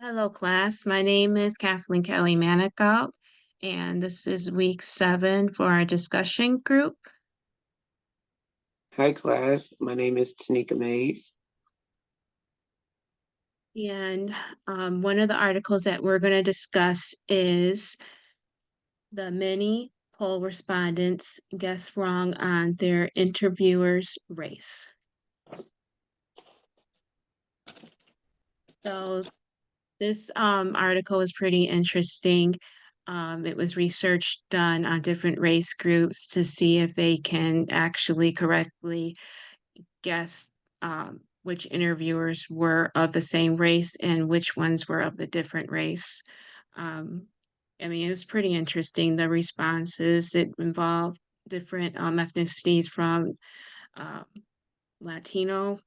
Hello, class. My name is Kathleen Kelly Manigault, and this is week 7 for our discussion group. Hi class, my name is Tanika Mays. And one of the articles that we're going to discuss is the many poll respondents guessed wrong on their interviewer's race. So this article is pretty interesting. It was research done on different race groups to see if they can actually correctly guess which interviewers were of the same race and which ones were of the different race. Um, I mean, it was pretty interesting. The responses, it involved different ethnicities from uh, Latino,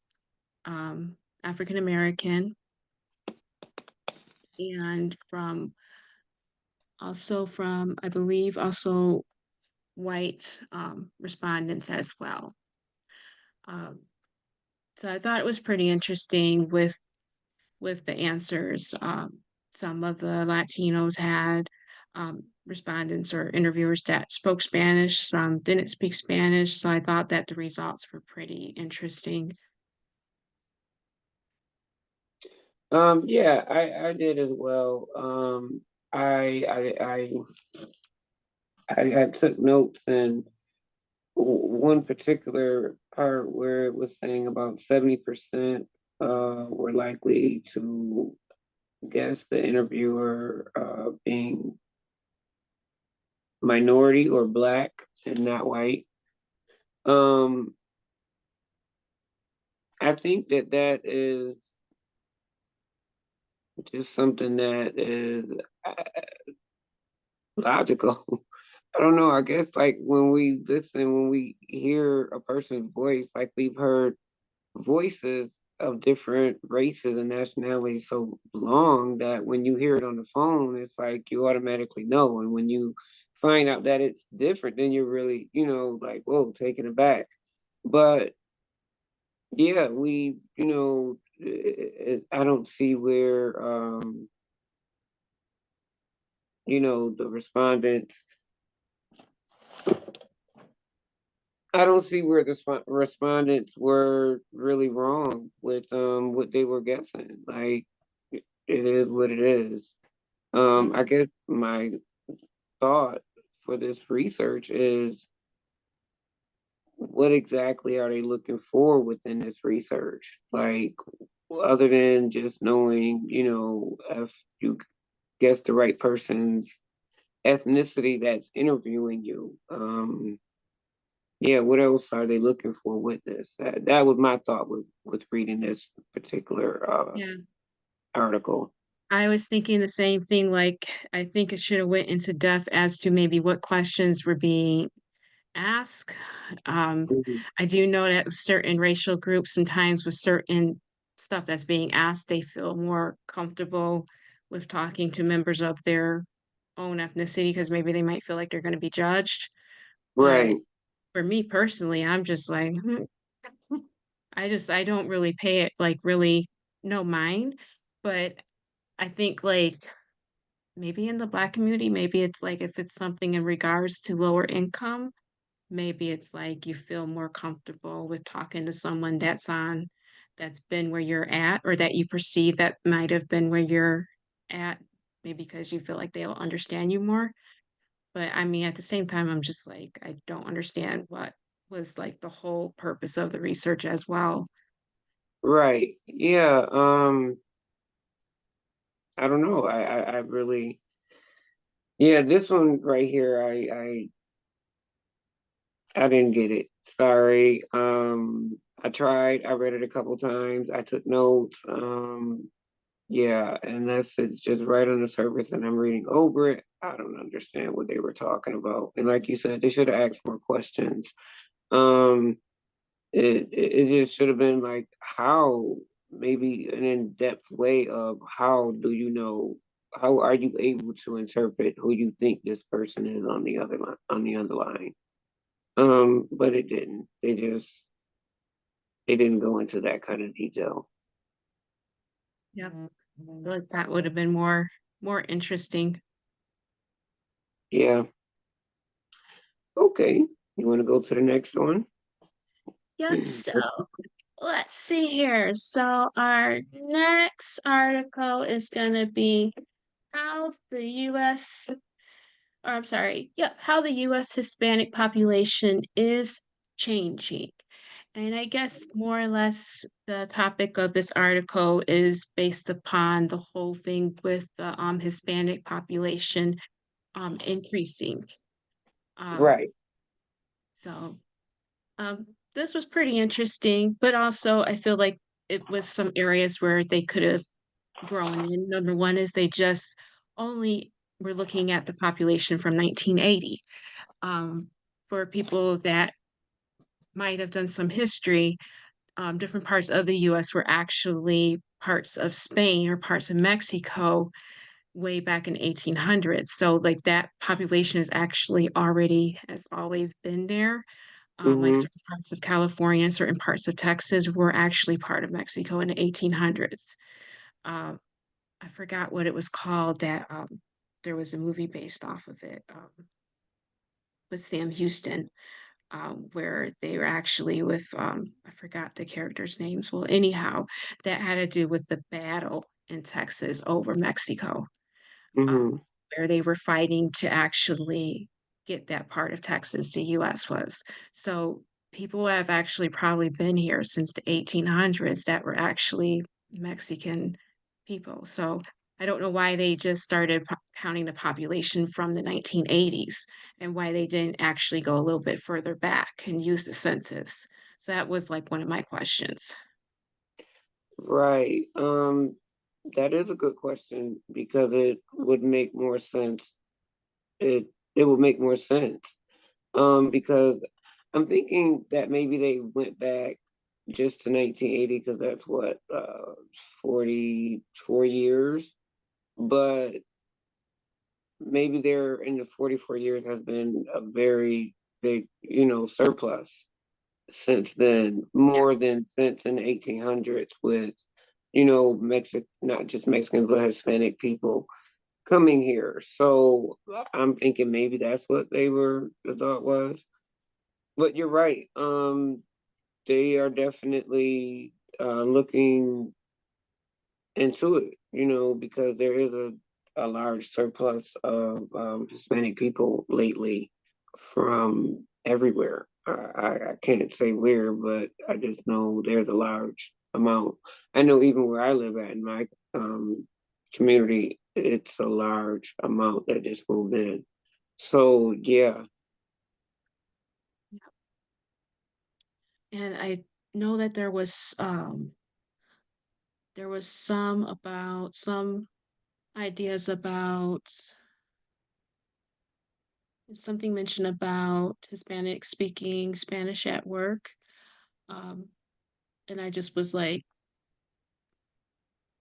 um, African American, and from, I believe, also white respondents as well. Um, so I thought it was pretty interesting with the answers. Some of the Latinos had respondents or interviewers that spoke Spanish, some didn't speak Spanish. So I thought that the results were pretty interesting. Yeah, I did as well. I took notes and one particular part where it was saying about 70% were likely to guess the interviewer being minority or black and not white. Um, I think that is just something that is logical. I don't know. I guess like when we listen, when we hear a person's voice, like we've heard voices of different races and nationalities so long that when you hear it on the phone, it's like you automatically know. And when you find out that it's different, then you're really, like, whoa, taken aback. But yeah, I don't see where, the respondents I don't see where the respondents were really wrong with what they were guessing. Like it is what it is. I Mhm. guess my thought for this research is what exactly are they looking for within this research? Like other than just knowing, if you guess the right person's ethnicity that's interviewing you. Yeah, what else are they looking for with this? That was my thought with reading this particular Yeah, article. I was thinking the same thing. Like, I think it should have went into depth as to maybe what questions were being asked. Um, Mhm. I do know that certain racial groups, sometimes with certain stuff that's being asked, they feel more comfortable with talking to members of their own ethnicity because maybe they might feel like they're going to be judged. But Right, for me personally, I'm just like, I don't really pay it like really no mind. But I think like maybe in the Black community, maybe it's like if it's something in regards to lower income, maybe it's like you feel more comfortable with talking to someone that's been where you're at or that you perceive that might have been where you're at, maybe because you feel like they'll understand you more. But I mean, at the same time, I'm just like, I don't understand what was like the whole purpose of the research as well. right. Yeah. I don't know. I really, yeah, this one right here, I didn't get it. Sorry. I tried. I read it a couple times. I took notes. Yeah, unless it's just right on the surface and I'm reading over it, I don't understand what they were talking about. And like you said, they should have asked more questions. Um, it just should have been like how maybe an in-depth way of how do you know how are you able to interpret who you think this person is on the other line on the other line. But it didn't. They didn't go into that kind of detail. Yeah. I feel like that would have been more interesting. Yeah. Okay. You want to go to the next one? Yep, so let's see here. So our next article is gonna be how the US or I'm sorry, yep, how the US Hispanic population is changing. And I guess more or less the topic of this article is based upon the whole thing with the Hispanic population increasing. Um, Right. so this was pretty interesting, but also I feel like it was some areas where they could have grown in. Number one is they just only were looking at the population from 1980. Um, for people that might have done some history, different parts of the US were actually parts of Spain or parts of Mexico way back in 1800s. So like that population is actually already has always been there. Like Mm-hmm. certain parts of California and certain parts of Texas were actually part of Mexico in the 1800s. Uh, I forgot what it was called that there was a movie based off of it with Sam Houston, where they were actually with I forgot the characters' names. Well, anyhow, that had to do with the battle in Texas over Mexico, uh, Mm-hmm. where they were fighting to actually get that part of Texas the US was. So people have actually probably been here since the 1800s that were actually Mexican people. So I don't know why they just started counting the population from the 1980s and why they didn't actually go a little bit further back and use the census. So that was like one of my questions. Right. That is a good question because it would make more sense. It would make more sense. Because I'm thinking that maybe they went back just to 1980 because that's what 44 years. But maybe there in the 44 years has been a very big, surplus since then, Yeah. more than since in the 1800s with, Mexic not just Mexicans but Hispanic people coming here. So I'm thinking maybe that's what the thought was. But you're right. They are definitely looking into it, because there is a large surplus of Hispanic people lately from everywhere. I can't say where, but I just know there's a large amount. I know even where I live at in my community, it's a large amount that just moved in. So yeah. And I know that there was some ideas about something mentioned about Hispanic speaking Spanish at work. Um, and I just was like,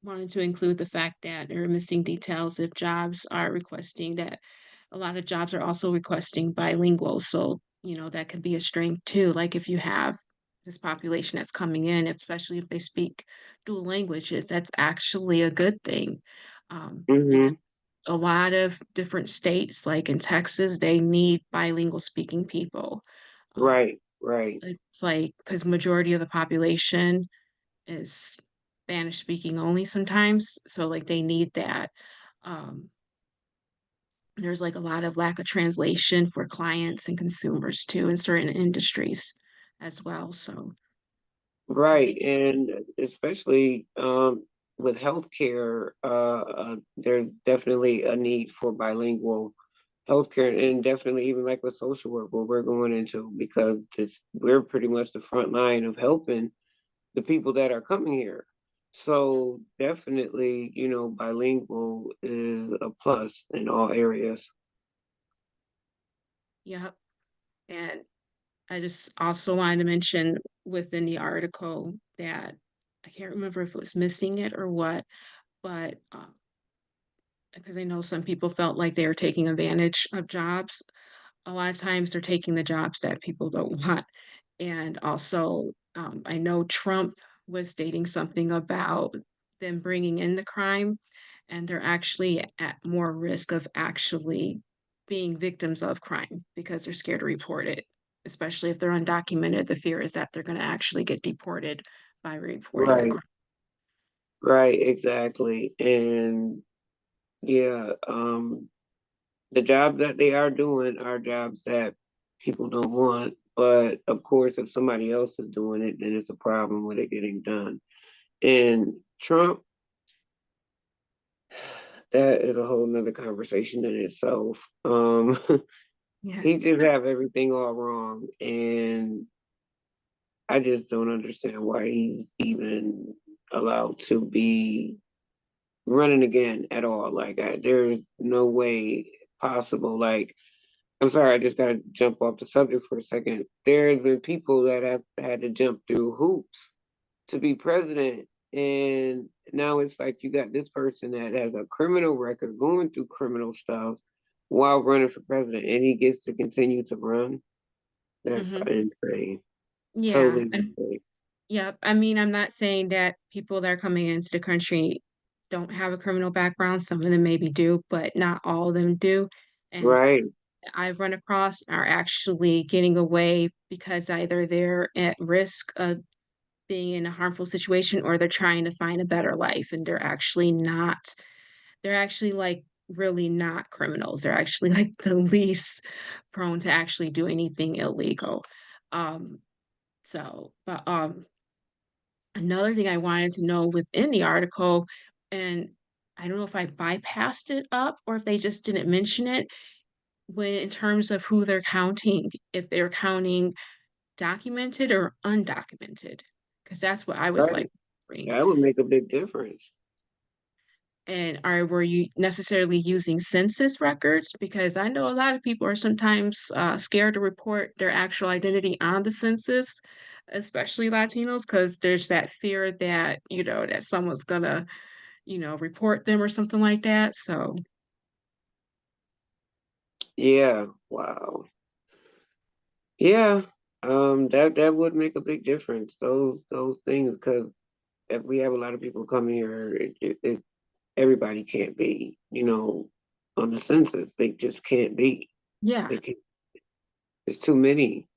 wanted to include the fact that there are missing details if jobs are requesting that a lot of jobs are also requesting bilingual. So, that could be a strength too. Like if you have this population that's coming in, especially if they speak dual languages, that's actually a good thing. Because Hmm. a lot of different states, like in Texas, they need bilingual speaking people. Um, Right, right. it's like because majority of the population is Spanish speaking only sometimes, so like they need that. Um, there's like a lot of lack of translation for clients and consumers too in certain industries as well. So I Right, think and especially with healthcare, there's definitely a need for bilingual healthcare, and definitely even like with social work, what we're going into, because we're pretty much the front line of helping the people that are coming here. So definitely, bilingual is a plus in all areas. yeah. And I just also wanted to mention within the article that I can't remember if it was missing it or what, but because I know some people felt like they were taking advantage of jobs. A lot of times they're taking the jobs that people don't want. And also, I know Trump was stating something about than bringing in the crime, and they're actually at more risk of actually being victims of crime because they're scared to report it, especially if they're undocumented. The fear is that they're going to actually get deported by reporting a Right, crime. right, exactly. And yeah, the jobs that they are doing are jobs that people don't want. But of course, if somebody else is doing it, then it's a problem with it getting done. And Trump, that is a whole nother conversation in itself. Yeah. He just have everything all wrong, and I just don't understand why he's even allowed to be running again at all. Like, there's no way possible. Like, I'm sorry, I just gotta jump off the subject for a second. There's been people that have had to jump through hoops to be president. And now it's like you got this person that has a criminal record going through criminal stuff while running for president, and he gets to continue to run. That's Hmm. insane. Yeah. Totally insane. Yep. I mean, I'm not saying that people that are coming into the country don't have a criminal background. Some of them maybe do, but not all of them do. And Right, I've run across are actually getting away because either they're at risk of being in a harmful situation or they're trying to find a better life and they're actually like really not criminals. They're actually like the least prone to actually do anything illegal. Um, but another thing I wanted to know within the article, and I don't know if I bypassed it up or if they just didn't mention it, when in terms of who they're counting, if they're counting documented or undocumented, because that's what I was like right. wondering. That would make a big difference. And were you necessarily using census records? Because I know a lot of people are sometimes scared to report their actual identity on the census, especially Latinos, because there's that fear that, that someone's gonna, report them or something like that. So, Yeah, wow. Yeah, that would make a big difference. Those things, because if we have a lot of people come here, everybody can't be, on the census. They just can't be. yeah, They can, it's too many,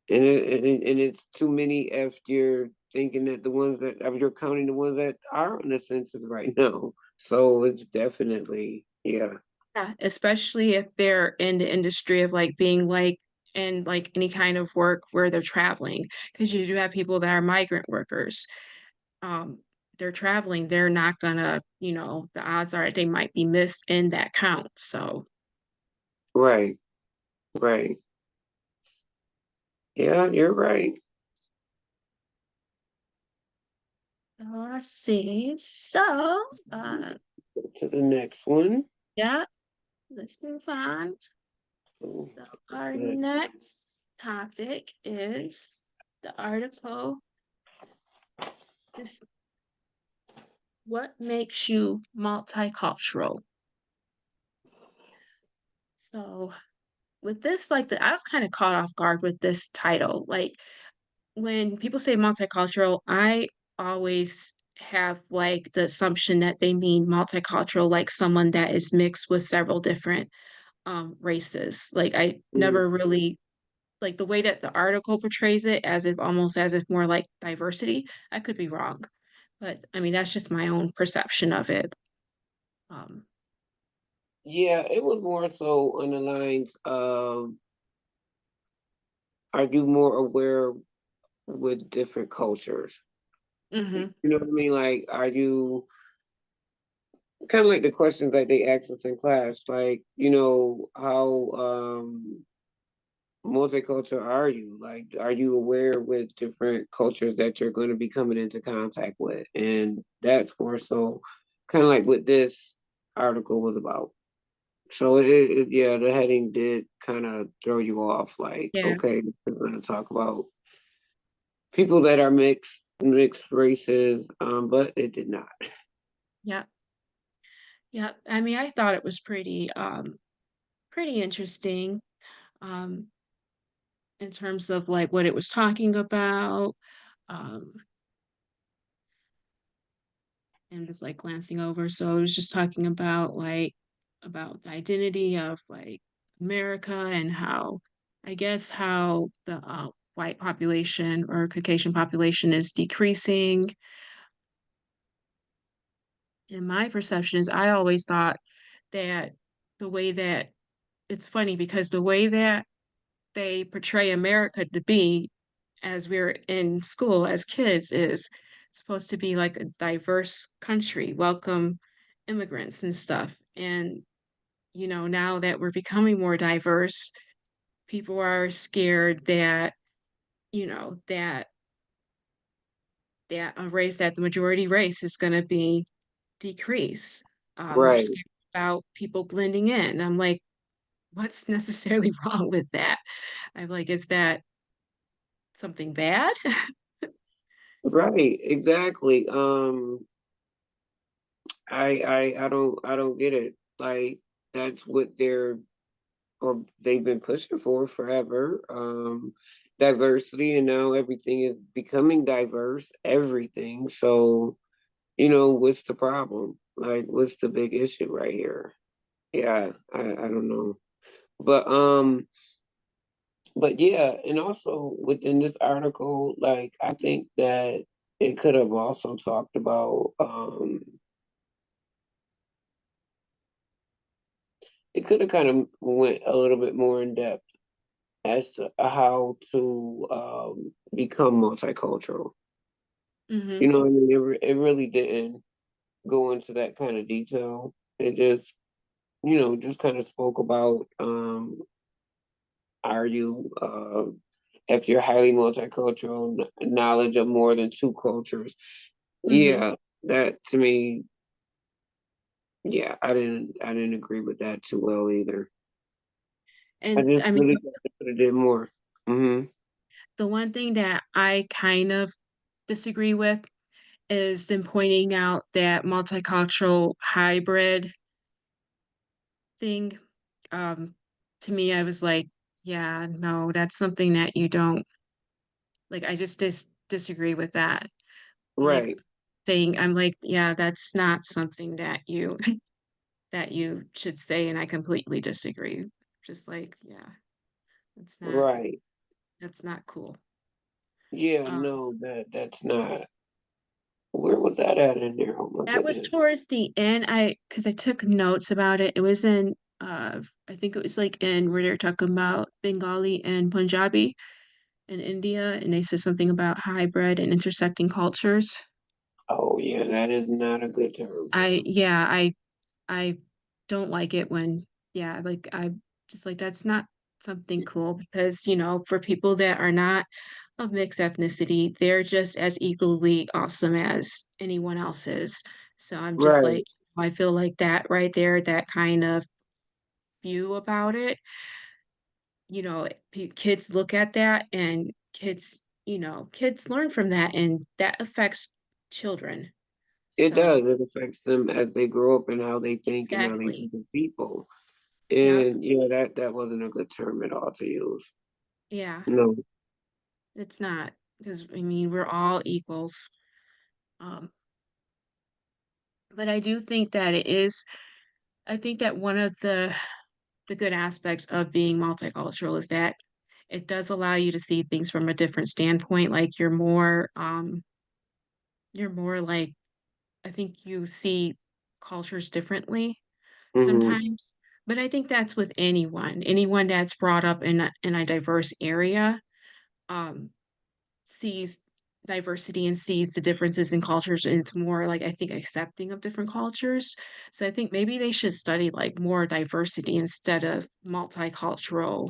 and it's too many if you're thinking that the ones that if you're counting the ones that are on the census right now. So it's definitely, yeah, yeah, especially if they're in the industry of like being like in like any kind of work where they're traveling, because you do have people that are migrant workers. um, they're traveling, they're not gonna, the odds are they might be missed in that count. So right, right. Yeah, you're right. let's see. So To the next one. yeah, let's move on. So, So our uh, next topic is the article is what makes you multicultural. So with this, like I was kind of caught off guard with this title. Like when people say multicultural, I always have like the assumption that they mean multicultural, like someone that is mixed with several different races. Like I mm, never really like the way that the article portrays it as if almost as if more like diversity. I could be wrong, but I mean that's just my own perception of it. Um, yeah, it was more so on the lines of, are you more aware with different cultures? You mhm. know what I mean? Like, are you kind of like the questions that they asked us in class, like, how multicultural are you? Like, are you aware with different cultures that you're going to be coming into contact with? And that's more so kind of like what this article was about. So yeah, the heading did kind of throw you off. Like, Yeah, okay, we're going to talk about people that are mixed races, but it did not. yeah, yeah. I mean, I thought it was pretty interesting. Um, in terms of like what it was talking about. Um, and just like glancing over. So it was just talking about about the identity of like America and how I guess how the white population or Caucasian population is decreasing. And my perception is I always thought that the way that it's funny because the way that they portray America to be as we're in school as kids is supposed to be like a diverse country, welcome immigrants and stuff. And, now that we're becoming more diverse, people are scared that, that a race that the majority race is going to be decrease. They're Right. scared about people blending in. I'm like, what's necessarily wrong with that? I'm like, is that something bad? Right, exactly. I don't get it. Like that's what they've been pushing for forever. Diversity, and now everything is becoming diverse, everything. So, what's the problem? Like, what's the big issue right here? Yeah, I don't know. But yeah, and also within this article, like I think that it could have also talked about it could have kind of went a little bit more in depth as to how to become multicultural. Hmm. I mean, it really didn't go into that kind of detail. It just, just kind of spoke about are you if you're highly multicultural, knowledge of more than two cultures. Hmm. Yeah, that to me, yeah, I didn't agree with that too well either. I And just I mean, really thought they could have did more. Hmm. the one thing that I kind of disagree with is them pointing out that multicultural hybrid thing. Um, to me, I was like, yeah, no, that's something that you don't like. I just disagree with that. Like Right, saying, I'm like, yeah, that's not something that you that you should say, and I completely disagree. Just like, yeah, it's not right. that's not cool. Yeah, Um, no, that's not. Where was that at in there? Oh my that was goodness. towards the end. Because I took notes about it. It was in I think it was like in where they're talking about Bengali and Punjabi in India, and they said something about hybrid and intersecting cultures. Oh yeah, that is not a good term. Yeah, I don't like it when like I just like that's not something cool because, for people that are not of mixed ethnicity, they're just as equally awesome as anyone else is. So I'm just Right. like, I feel like that right there, that kind of view about it, kids look at that and kids learn from that and that affects children. It So, does. It affects them as they grow up and how they think and how they exactly. think of people. Yep. And yeah, that wasn't a good term at all to use. Yeah. No. It's not because I mean we're all equals. Um, but I do think that it is. I think that one of the good aspects of being multicultural is that it does allow you to see things from a different standpoint. Like you're more like I think you see cultures differently Hmm. sometimes. But I think that's with anyone that's brought up in a diverse area. Um, sees diversity and sees the differences in cultures and it's more like I think accepting of different cultures. So I think maybe they should study like more diversity instead of multiculturalism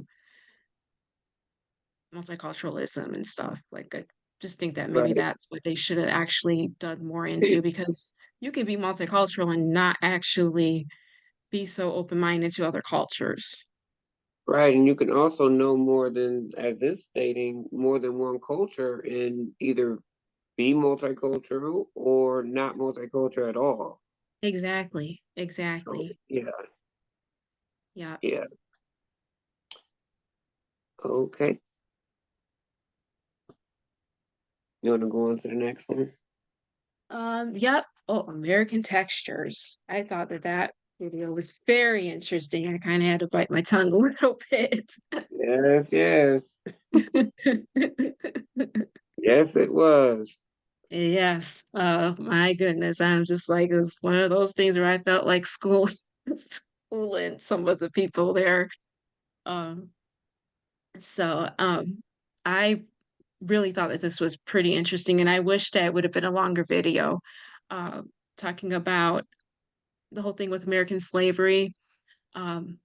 and stuff. Like I just think that maybe Right. that's what they should have actually dug more into because you can be multicultural and not actually be so open-minded to other cultures. Right. And you can also know more than, as this stating, more than one culture and either be multicultural or not multicultural at all. Exactly. So Exactly. yeah, Yeah. yeah. Okay. You want to go on to the next one? Yep. Oh, American Textures. I thought that that video was very interesting. I kind of had to bite my tongue a little bit. Yes, yes, yes, it was. Yes. My goodness. I'm just like, it was one of those things where I felt like school, schooling some of the people there. Um, so I really thought that this was pretty interesting, and I wish that it would have been a longer video, uh, talking about the whole thing with American slavery, um,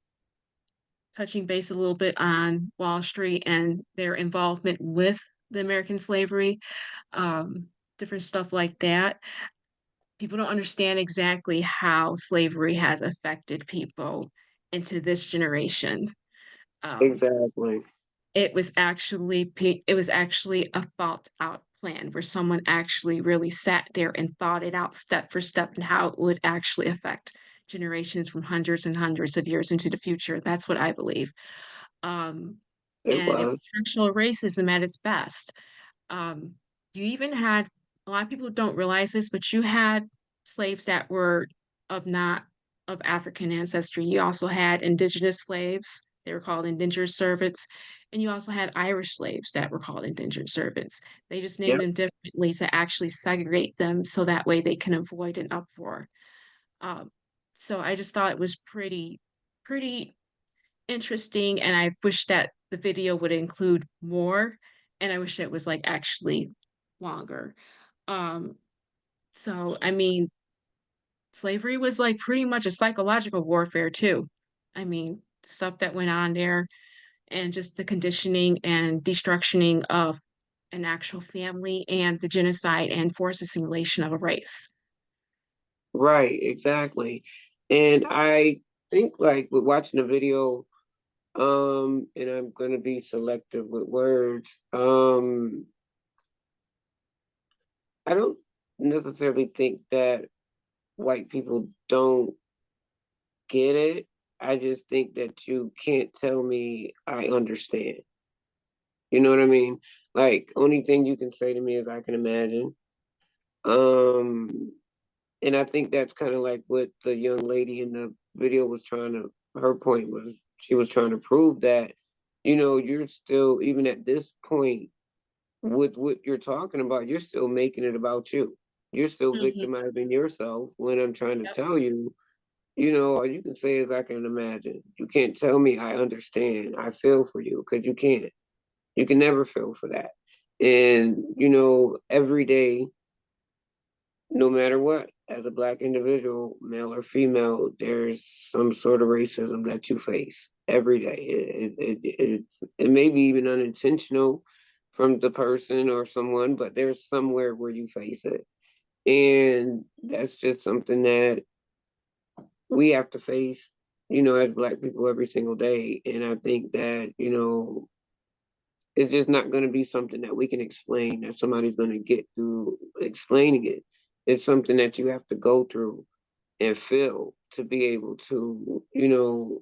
touching base a little bit on Wall Street and their involvement with the American slavery, um, different stuff like that. People don't understand exactly how slavery has affected people into this generation. Um, Exactly. it was actually a thought out plan where someone actually really sat there and thought it out step for step and how it would actually affect generations from hundreds and hundreds of years into the future. That's what I believe. Um, It and it was. was structural racism at its best. Um, you even had a lot of people don't realize this, but you had slaves that were of not of African ancestry. You also had indigenous slaves, they were called indentured servants, and you also had Irish slaves that were called indentured servants. They just named Yep. them differently to actually segregate them so that way they can avoid an uproar. Um, so I just thought it was pretty interesting, and I wish that the video would include more, and I wish it was, like, actually longer. Um, so, I mean, slavery was, like, pretty much a psychological warfare too. I mean, stuff that went on there and just the conditioning and destructioning of an actual family and the genocide and forced assimilation of a race. Right, exactly. And I think like with watching the video, and I'm gonna be selective with words. I don't necessarily think that white people don't get it. I just think that you can't tell me I understand. You know what I mean? Like, only thing you can say to me is I can imagine. Um, and I think that's kind of like what the young lady in the video was trying to, her point was she was trying to prove that, you're still, even at this point, with what you're talking about, you're still making it about you. You're still Mhm. victimizing yourself when I'm trying to Yep. tell you, all you can say is I can imagine. You can't tell me I understand. I feel for you because you can't. You can never feel for that. And, every day, no matter what, as a Black individual, male or female, there's some sort of racism that you face every day. It may be even unintentional from the person or someone, but there's somewhere where you face it. And that's just something that we have to face, as Black people every single day. And I think that, it's just not going to be something that we can explain, that somebody's going to get through explaining it. It's something that you have to go through and feel to be able to,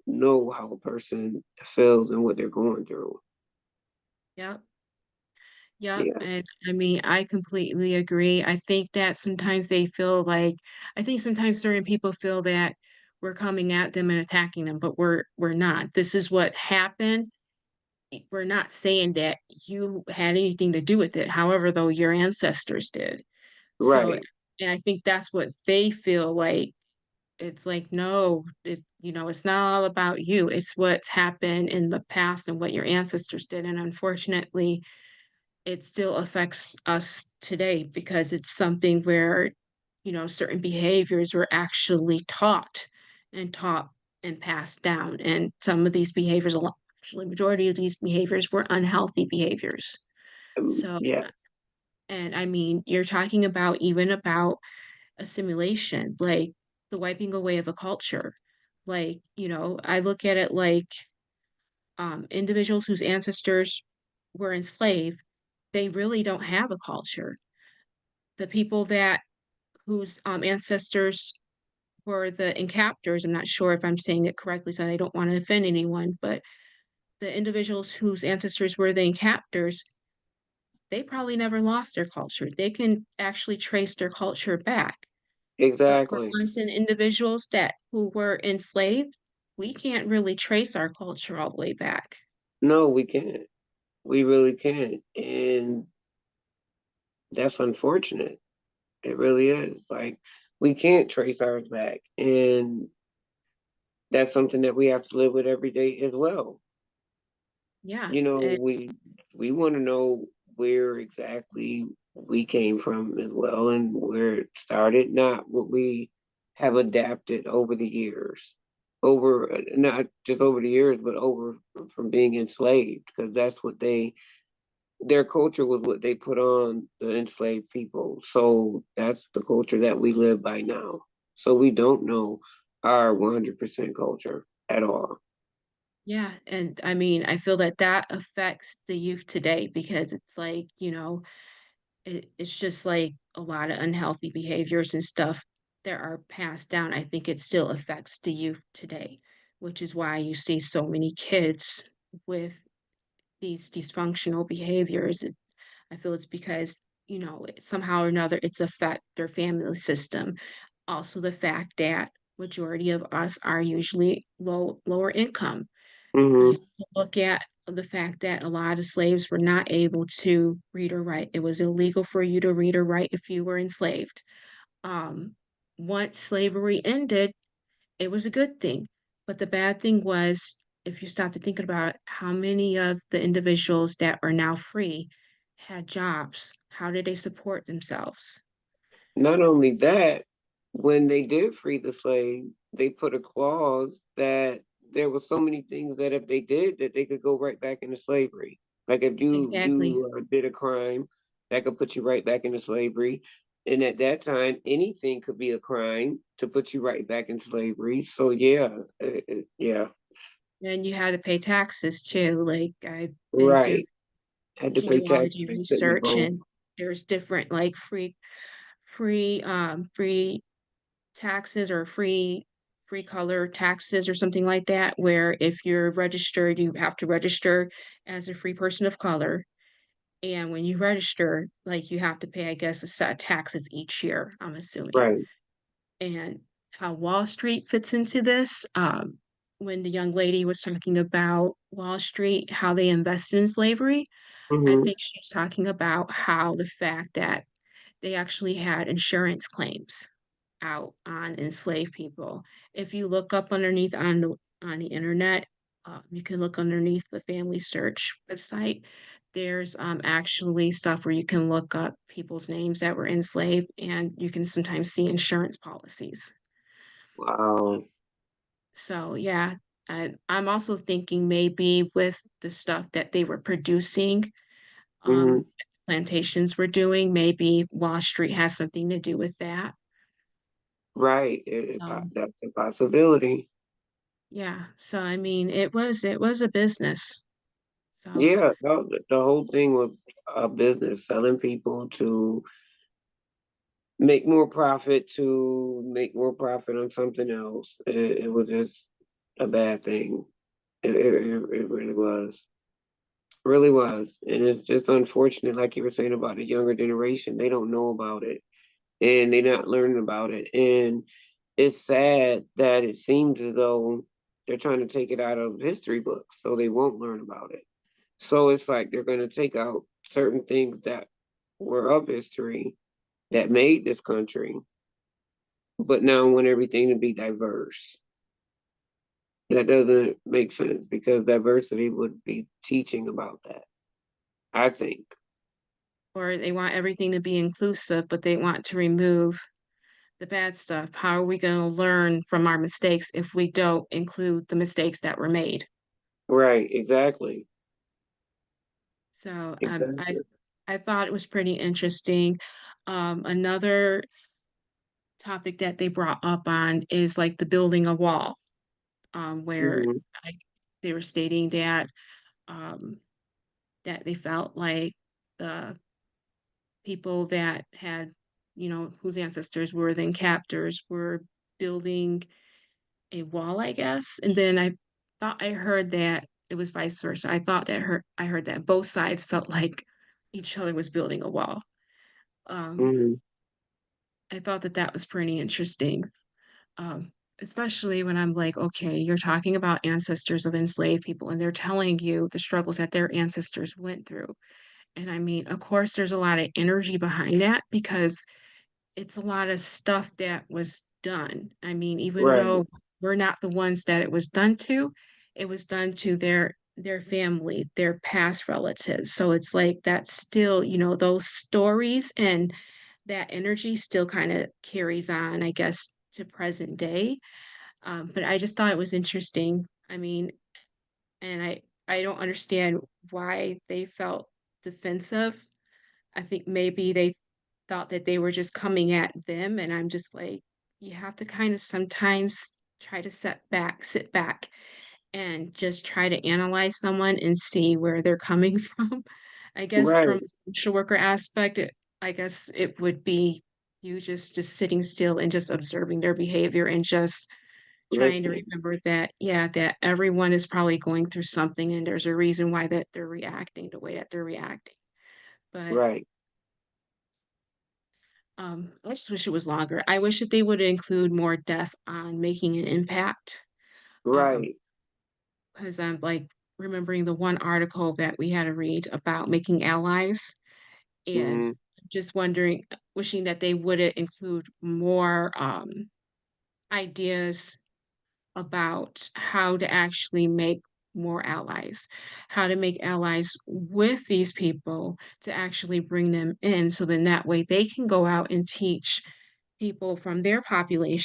know how a person feels and what they're going through. Yep. Yep, Yeah, and I mean, I completely agree. I think that sometimes they feel like I think sometimes certain people feel that we're coming at them and attacking them, but we're not. This is what happened. We're not saying that you had anything to do with it. However, though your ancestors did. So, right. and I think that's what they feel like. It's like, no, it's not all about you. It's what's happened in the past and what your ancestors did. And unfortunately, it still affects us today because it's something where, certain behaviors were actually taught and passed down. And some of these behaviors, actually, majority of these behaviors were unhealthy behaviors. So, Yeah, and I mean, you're talking about even about assimilation, like the wiping away of a culture. Like, I look at it like individuals whose ancestors were enslaved, they really don't have a culture. The people that whose ancestors were the encaptors, I'm not sure if I'm saying it correctly, so I don't want to offend anyone, but the individuals whose ancestors were the encaptors, they probably never lost their culture. They can actually trace their culture back. But for Exactly. us and individuals that who were enslaved, we can't really trace our culture all the way back. No, we can't. We really can't. And that's unfortunate. It really is. Like, we can't trace ours back. And that's something that we have to live with every day as well. Yeah, You know, and we want to know where exactly we came from as well and where it started, not what we have adapted over the years. Over not just over the years, but over from being enslaved, because that's what their culture was what they put on the enslaved people. So that's the culture that we live by now. So we don't know our 100% culture at all. yeah, and I mean, I feel that that affects the youth today because it's like, it's just like a lot of unhealthy behaviors and stuff that are passed down. I think it still affects the youth today, which is why you see so many kids with these dysfunctional behaviors. I feel it's because, somehow or another it's affect their family system. Also the fact that majority of us are usually lower income. You Hmm. have to look at the fact that a lot of slaves were not able to read or write. It was illegal for you to read or write if you were enslaved. Um, Once slavery ended, it was a good thing. But the bad thing was, if you stop to think about it, how many of the individuals that are now free had jobs? How did they support themselves? Not only that, when they did free the slaves, they put a clause that there were so many things that if they did, that they could go right back into slavery. Like if you Exactly. you did a crime, that could put you right back into slavery. And at that time, anything could be a crime to put you right back in slavery. So yeah, yeah, And you had to pay taxes too. Like I've been doing right. Had to pay taxes. genealogy They couldn't research vote. and there's different like free taxes or free color taxes or something like that, where if you're registered, you have to register as a free person of color. And when you register, like you have to pay, I guess, a set of taxes each year, I'm assuming. Right. And how Wall Street fits into this, when the young lady was talking about Wall Street, how they invested in slavery, I Hmm. think she's talking about how the fact that they actually had insurance claims out on enslaved people. If you look up underneath on the internet, you can look underneath the Family Search website. There's actually stuff where you can look up people's names that were enslaved, and you can sometimes see insurance policies. Wow. So yeah, I'm also thinking maybe with the stuff that they were producing, Hmm. plantations were doing, maybe Wall Street has something to do with that. Right. Um, That's a possibility. yeah, so I mean, it was a business. So, Yeah, no, the whole thing was a business, selling people to make more profit on something else. It was just a bad thing. It really was. Really was. And it's just unfortunate, like you were saying about the younger generation, they don't know about it and they're not learning about it. And it's sad that it seems as though they're trying to take it out of history books so they won't learn about it. So it's like they're going to take out certain things that were of history that made this country, but now want everything to be diverse. That doesn't make sense because diversity would be teaching about that, I think. or they want everything to be inclusive, but they want to remove the bad stuff. How are we going to learn from our mistakes if we don't include the mistakes that were made? Right, exactly. So, Exactly. I thought it was pretty interesting. Another topic that they brought up on is like the building a wall, where Hmm. I, they were stating um, that they felt like the people that had, whose ancestors were then captors were building a wall, I guess. And then I thought I heard that it was vice versa. I heard that both sides felt like each other was building a wall. Um, Mhm. I thought that that was pretty interesting, especially when I'm like, okay, you're talking about ancestors of enslaved people, and they're telling you the struggles that their ancestors went through. And I mean, of course, there's a lot of energy behind that because it's a lot of stuff that was done. I mean, even Right, though we're not the ones that it was done to their family, their past relatives. So it's like that's still, those stories and that energy still kind of carries on, I guess, to present day. But I just thought it was interesting. I mean, and I don't understand why they felt defensive. I think maybe they thought that they were just coming at them, and I'm just like, you have to kind of sometimes try to sit back and just try to analyze someone and see where they're coming from. I guess right, from a social worker aspect, I guess it would be you just sitting still and just observing their behavior and just trying to listening. remember that, yeah, that everyone is probably going through something and there's a reason why that they're reacting the way that they're reacting. But Right, I just wish it was longer. I wish that they would include more depth on making an impact. right. Because I'm like remembering the one article that we had to read about making allies, and Mhm. just wondering, wishing that they would include more ideas about how to actually make more allies, how to make allies with these people to actually bring them in so then that way they can go out and teach people from their population